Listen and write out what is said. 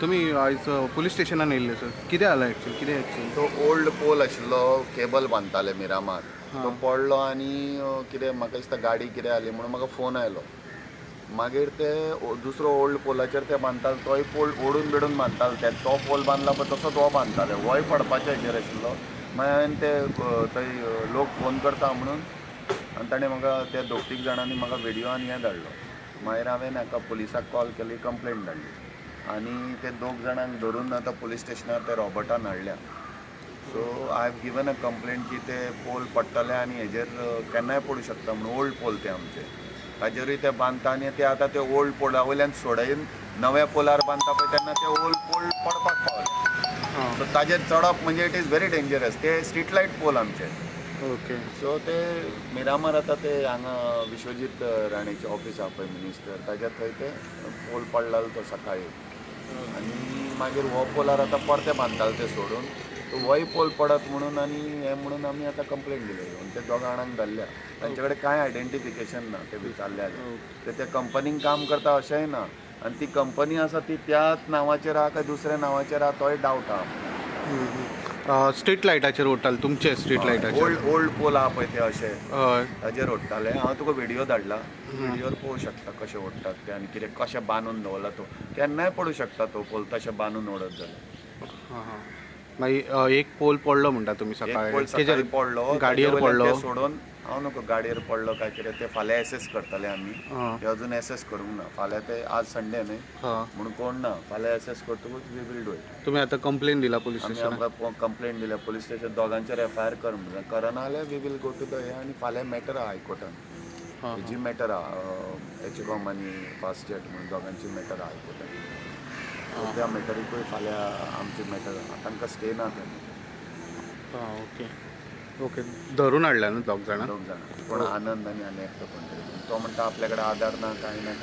तुमी आयज police स्टेशनान येयल्ले sir, कितें जालें एक्चुअली, कितें एक्चुअली? तो ओल्ड पोल आशिल्लो, केबल बांदताले मिरामार. तो पडलो आनी कितें म्हाका दिसता गाडी कितें जाली म्हणून म्हाका फोन आयलो. मागीर ते दुसरो ओल्ड पोलाचेर ते बांदताले, तोय पोल ओडून बिडून बांदताले. तो पोल बांदला पळय तसोच हो बांदताले. होय पडपाचे हेजेर आशिल्लो. मागीर हांवें ते थंय लोक फोन करता म्हणून आनी ताणें म्हाका त्या दोग तीग जाणांनी म्हाका व्हिडियो आनी हें धाडलो. मागीर हांवें हाका पुलिसाक कॉल केली, कंप्लेंट धाडली आनी ते दोग जाणांक धरून आतां पुलीस स्टेशनार ते रॉबर्टान हाडल्या. So I have given a complaint की ते पोल पडटले आनी हेजेर केन्नाय पडूं शकता म्हणून. ओल्ड पोल ते आमचे, ताजेरूय ते बांदता आनी ते आतां ते ओल्ड पोला वयल्यान सोडून नव्या पोलार बांदता पळय तेन्ना ते ओल्ड पोल पडपाक पावले. सो ताजेर चडप म्हणजे इट इज व्हेरी डेंजरस. ते स्ट्रीट लायट पोल आमचे. ओके. सो ते मिरामार आतां ते हांगा विश्वजीत राणेचें ऑफिस आहा पळय मिनिस्टर, ताज्या थंय ते पोल पडलेलो तो सकाळी. आनी मागीर हो पोलार आतां परते बांदताले ते सोडून. होय पोल पडत म्हणून आनी हें म्हणून आमी आतां कंप्लेंट दिली आनी ते दोग जाणांक धरल्या. तांचे कडेन कांय आयडेंटिफिकेशन ना ते विचारले जाल्यार. ते त्या कंपनीक काम करता अशेंय ना आनी ती कंपनी आसा ती त्याच नांवाचेर आहा काय दुसऱ्या नांवाचेर आहा तोय डावट आहा. स्ट्रीट लायटाचेर ओडटाले, तुमचे स्ट्रीट लायटाचेर? ओल्ड पोल आहा पळय ते अशे हय. ताजेर ओडटाले. हांव तुका व्हिडियो धाडला, व्हिडियोर पळोवं शकता कशे ओडटात ते आनी कितें कशें बांदून दवरला तो. केन्नाय पडूं शकता तो पोल तशें बांदून ओडत जाल्यार. मागीर एक पोल पडलो म्हणटा तुमी एक सकाळी. पोल सकाळी पडलो, गाडयेर पडलो? ते सोडून हांव नको गाडयेर पडलो काय कितें ते फाल्यां एसेस करतले आमी. ते अजून एसेस करूंक ना. फाल्यां ते आज संडे न्हय म्हणून कोण ना. फाल्यां एसेस करतकूच वी वील डू इट. तुमी आतां कंप्लेन दिला पुलीस आमी स्टेशनाक? आमकां कंप्लेंट दिल्या पुलीस स्टेशन दोगांचेर एफआयआर कर म्हणून. करना जाल्यार we will go to the हे आनी फाल्यां मॅटर आहा हायकोर्टान. हेजी मॅटर आहा एचकॉम आनी फास्टजेट म्हणून दोगांची मॅटर आहा हायकोर्टान. सो त्या मॅटरीकूय फाल्यां आमची मॅटर आहा. तांकां स्टे ना तेन्ना. ओके. ओके. धरून हाडल्या न्हू दोग जाणां? दोग जाणां. कोण आनंद आनी एकटो कोण तरी. तो म्हणटा आपल्या कडेन आधार ना, कांय ना.